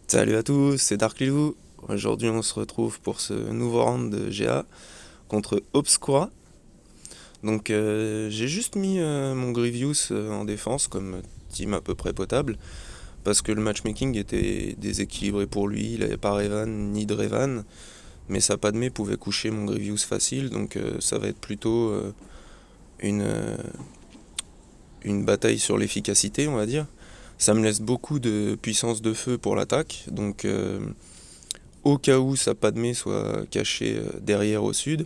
Salut à tous, c'est Dark Lilou. Aujourd'hui, on se retrouve pour ce nouveau round de GA contre Obscura. Donc, j'ai juste mis mon Grievous en défense comme team à peu près potable parce que le matchmaking était déséquilibré pour lui. Il n'avait pas Revan ni Drevan, mais sa Padmé pouvait coucher mon Grievous facile. Donc, ça va être plutôt une, euh, une bataille sur l'efficacité, on va dire. Ça me laisse beaucoup de puissance de feu pour l'attaque, donc au cas où sa Padmé soit cachée derrière au sud,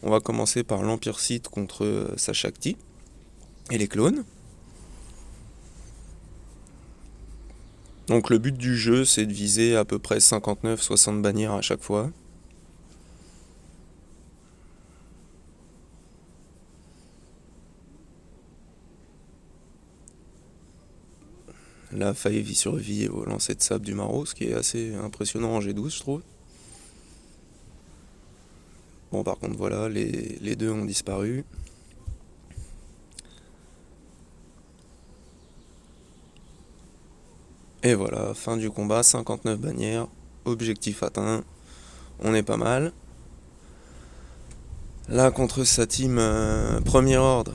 on va commencer par l'Empire Sith contre sa Shakti et les clones. Donc le but du jeu, c'est de viser à peu près 59-60 bannières à chaque fois. Là, Faye y survit au lancer de sable du Maro, ce qui est assez impressionnant en G12, je trouve. Bon, par contre, voilà, les deux ont disparu. Et voilà, fin du combat, 59 bannières, objectif atteint, on est pas mal. Là, contre sa team Premier Ordre,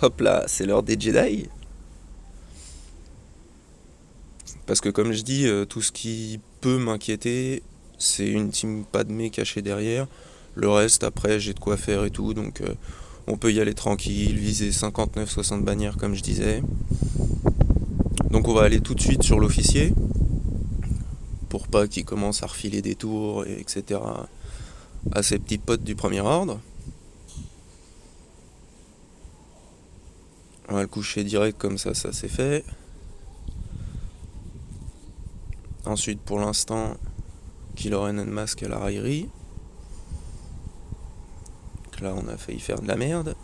hop là, c'est l'heure des Jedi. Parce que comme je dis, tout ce qui peut m'inquiéter, c'est une team Padmé cachée derrière. Le reste, après, j'ai de quoi faire et tout, donc on peut y aller tranquille, viser 59-60 bannières comme je disais. Donc on va aller tout de suite sur l'officier, pour pas qu'il commence à refiler des tours, etc. à ses petits potes du premier ordre. On va le coucher direct comme ça c'est fait. Ensuite, pour l'instant, Kylo Ren Unmask à la raillerie. Donc là, on a failli faire de la merde.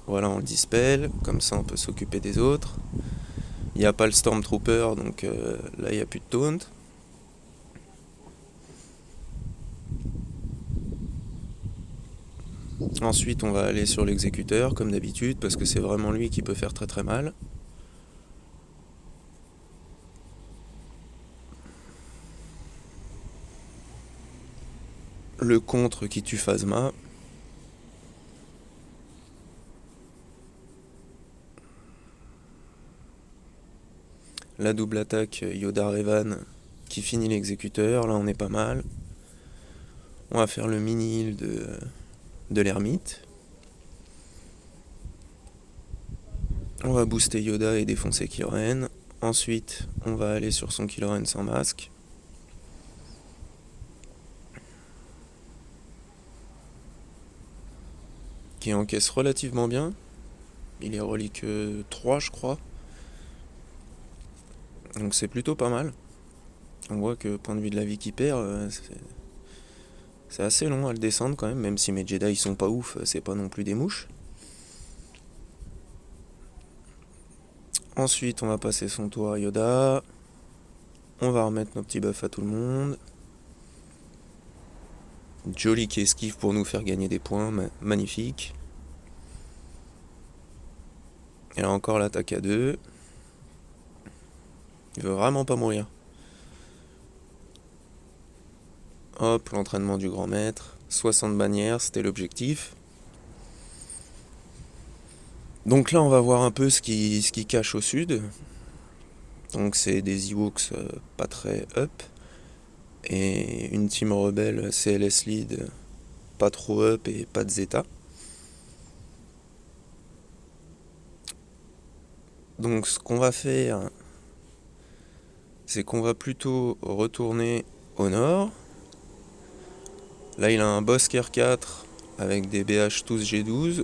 Voilà, on le dispel, comme ça on peut s'occuper des autres. Il n'y a pas le Stormtrooper, donc là il n'y a plus de taunt. Ensuite, on va aller sur l'exécuteur, comme d'habitude, parce que c'est vraiment lui qui peut faire très très mal. Le contre qui tue Phasma. La double attaque Yoda Revan qui finit l'exécuteur, là on est pas mal. On va faire le mini heal de l'ermite. On va booster Yoda et défoncer Kylo Ren. Ensuite, on va aller sur son Kylo Ren sans masque. Qui encaisse relativement bien. Il est relique 3 je crois. Donc c'est plutôt pas mal. On voit que point de vue de la vie qu'il perd, c'est assez long à le descendre quand même si mes Jedi sont pas ouf, c'est pas non plus des mouches. Ensuite, on va passer son tour à Yoda. On va remettre nos petits buffs à tout le monde. Jolly qui esquive pour nous faire gagner des points, magnifique. Et là encore l'attaque à 2. Il veut vraiment pas mourir. Hop, l'entraînement du grand maître. 60 bannières, c'était l'objectif. Donc là, on va voir un peu ce qui cache au sud. Donc c'est des Ewoks pas très up. Et une team rebelle CLS lead pas trop up et pas de Zeta. Donc ce qu'on va faire, c'est qu'on va plutôt retourner au nord. Là il a un Bossker 4 avec des BH tous G12.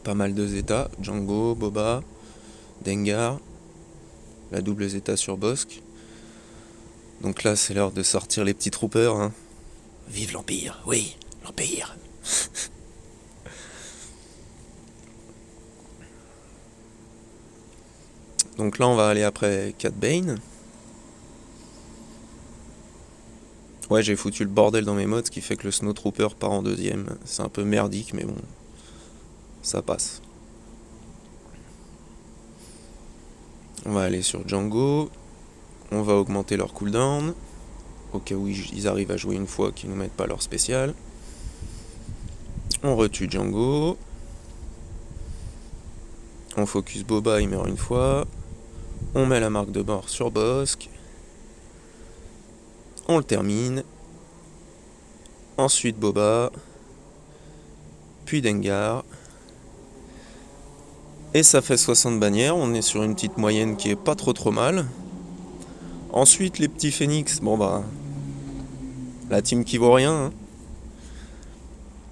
Pas mal de Zeta, Django, Boba, Dengar. La double Zeta sur Bosk. Donc là c'est l'heure de sortir les petits troopers. Hein. Vive l'Empire, oui, l'Empire. Donc là on va aller après Cat Bane. Ouais, j'ai foutu le bordel dans mes modes, ce qui fait que le Snowtrooper part en deuxième. C'est un peu merdique, mais bon, ça passe. On va aller sur Django. on va augmenter leur cooldown, au cas où ils arrivent à jouer une fois, qu'ils nous mettent pas leur spécial. On retue Django. On focus Boba, il meurt une fois. On met la marque de mort sur Bossk. On le termine. Ensuite Boba. Puis Dengar. Et ça fait 60 bannières. On est sur une petite moyenne qui est pas trop mal. Ensuite les petits phénix. Bon bah... la team qui vaut rien. Hein.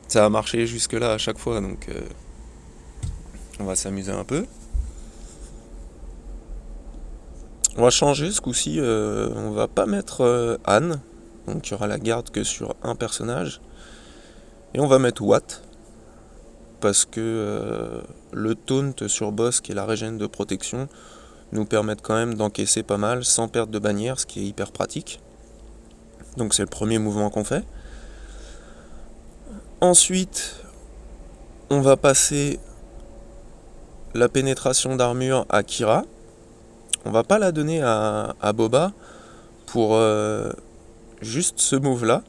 Ça a marché jusque là à chaque fois, donc... on va s'amuser un peu. On va changer ce coup-ci, on va pas mettre Anne, donc il y aura la garde que sur un personnage. Et on va mettre Watt, parce que le taunt sur Bossk et la régène de protection nous permettent quand même d'encaisser pas mal sans perdre de bannière, ce qui est hyper pratique. Donc c'est le premier mouvement qu'on fait. Ensuite, on va passer la pénétration d'armure à Kira. On va pas la donner à Boba pour juste ce move là.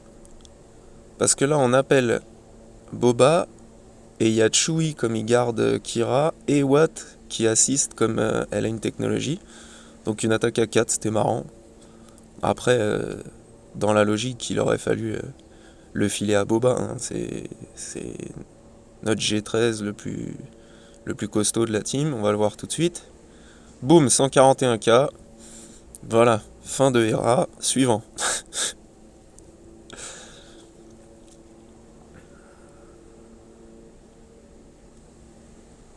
Parce que là on appelle Boba et il y a Chewie comme il garde Kira et Watt qui assiste comme elle a une technologie. Donc une attaque à 4, c'était marrant. Après, dans la logique, il aurait fallu le filer à Boba. Hein. C'est notre G13 le plus costaud de la team. On va le voir tout de suite. Boum, 141k. Voilà, fin de Hera. Suivant.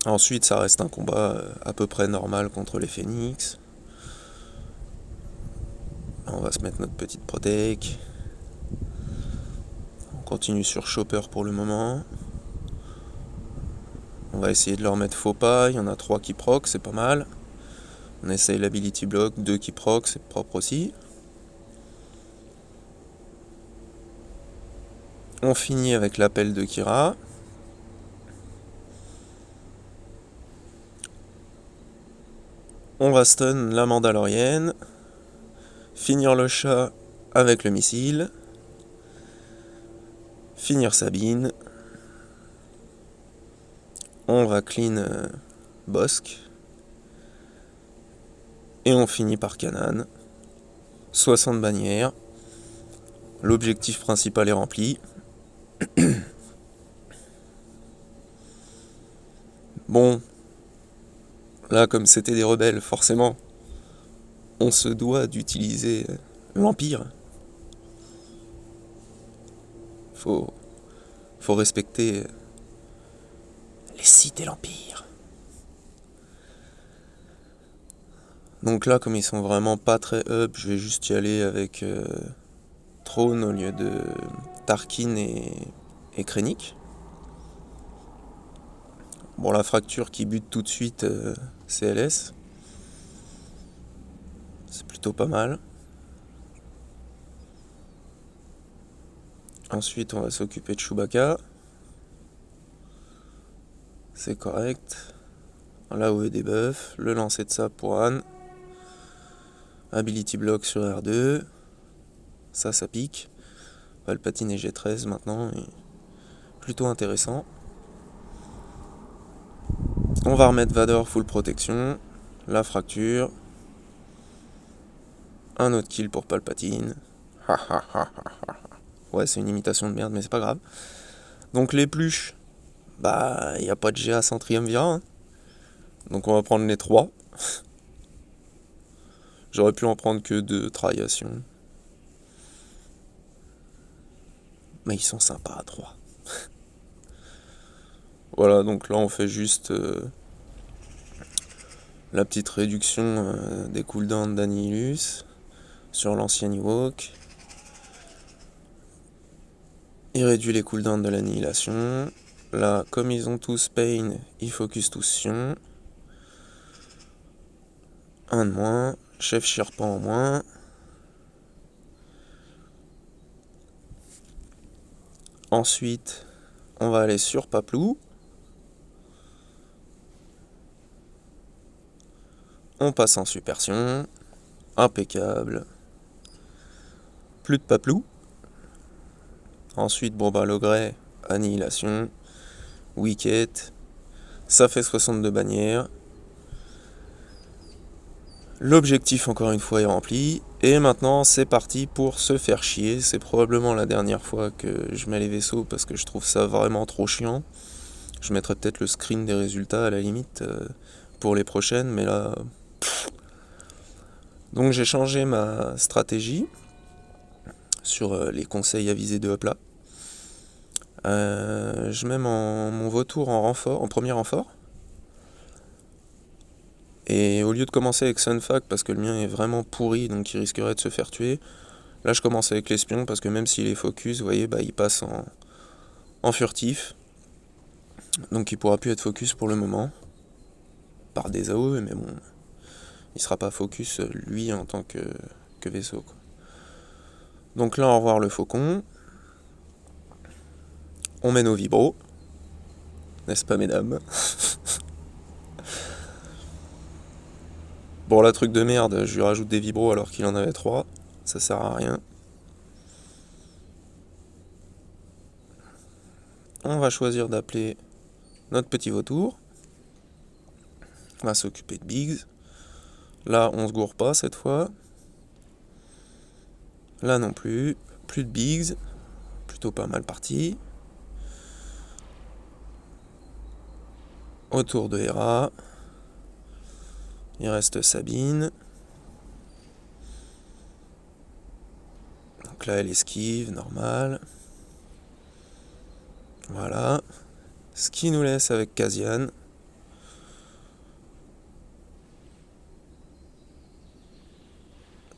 Ensuite, ça reste un combat à peu près normal contre les Phoenix. On va se mettre notre petite protec. On continue sur Chopper pour le moment. On va essayer de leur mettre faux pas. Il y en a 3 qui proc, c'est pas mal. On essaye l'ability block, 2 qui proc, c'est propre aussi. On finit avec l'appel de Kira. On va stun la Mandalorienne. Finir le chat avec le missile. Finir Sabine. On va clean Bossk. Et on finit par Kanan. 60 bannières. L'objectif principal est rempli. Bon, là comme c'était des rebelles, forcément, on se doit d'utiliser l'Empire. Faut respecter les Sith et l'Empire. Donc là, comme ils sont vraiment pas très up, je vais juste y aller avec Throne au lieu de Tarkin et Krennic. Bon, la fracture qui bute tout de suite, CLS. C'est plutôt pas mal. Ensuite, on va s'occuper de Chewbacca. C'est correct. Là où est des buffs. Le lancer de ça pour Anne. Ability block sur R2. Ça pique. Palpatine et G13 maintenant. Et plutôt intéressant. On va remettre Vador full protection. La fracture. Un autre kill pour Palpatine. Ouais, c'est une imitation de merde, mais c'est pas grave. Donc les pluches, bah, il n'y a pas de GA sans triumvirat. Hein. Donc on va prendre les 3. J'aurais pu en prendre que 2 triations. Mais ils sont sympas à 3. Voilà, donc là on fait juste la petite réduction des cooldowns d'Annihilus sur l'ancien Ewok. Il réduit les cooldowns de l'annihilation. Là, comme ils ont tous Pain, ils focus tous Sion. Un de moins. Chef Shirpan en moins. Ensuite, on va aller sur Paplou. On passe en Super Sion. impeccable. Plus de paplou. Ensuite, bon bah Logray, annihilation. Wicket. Ça fait 62 bannières. L'objectif encore une fois est rempli. Et maintenant c'est parti pour se faire chier. C'est probablement la dernière fois que je mets les vaisseaux parce que je trouve ça vraiment trop chiant. Je mettrai peut-être le screen des résultats à la limite pour les prochaines, mais là... Donc j'ai changé ma stratégie sur les conseils avisés de Hopla. Je mets mon vautour en renfort, en premier renfort. Et au lieu de commencer avec Sunfac, parce que le mien est vraiment pourri, donc il risquerait de se faire tuer, là je commence avec l'espion, parce que même s'il est focus, vous voyez, bah, il passe en furtif. Donc il pourra plus être focus pour le moment. Par des AOE, mais bon, il sera pas focus lui en tant que vaisseau, quoi. Donc là, au revoir le faucon. On met nos vibros. N'est-ce pas, mesdames? Bon, là, truc de merde, je lui rajoute des vibros alors qu'il en avait 3. Ça sert à rien. On va choisir d'appeler notre petit vautour. On va s'occuper de Biggs. Là, on se gourre pas cette fois. Là non plus. Plus de Biggs. Plutôt pas mal parti. Autour de Hera. Il reste Sabine. Donc là, elle esquive, normal. Voilà. Ce qui nous laisse avec Kasian.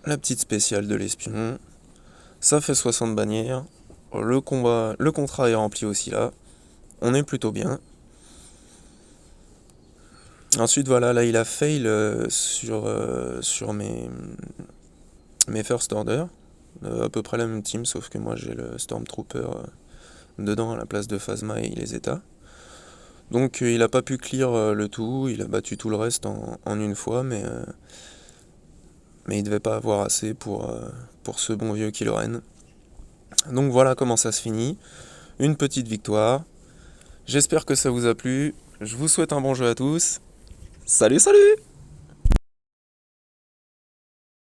La petite spéciale de l'espion. Ça fait 60 bannières. Le contrat est rempli aussi là. On est plutôt bien. Ensuite, voilà, là il a fail sur mes first order. À peu près la même team, sauf que moi j'ai le Stormtrooper dedans à la place de Phasma et les états. Donc il a pas pu clear le tout, il a battu tout le reste en une fois, mais il devait pas avoir assez pour ce bon vieux Kylo Ren. Donc voilà comment ça se finit. Une petite victoire. J'espère que ça vous a plu. Je vous souhaite un bon jeu à tous. Salut, salut!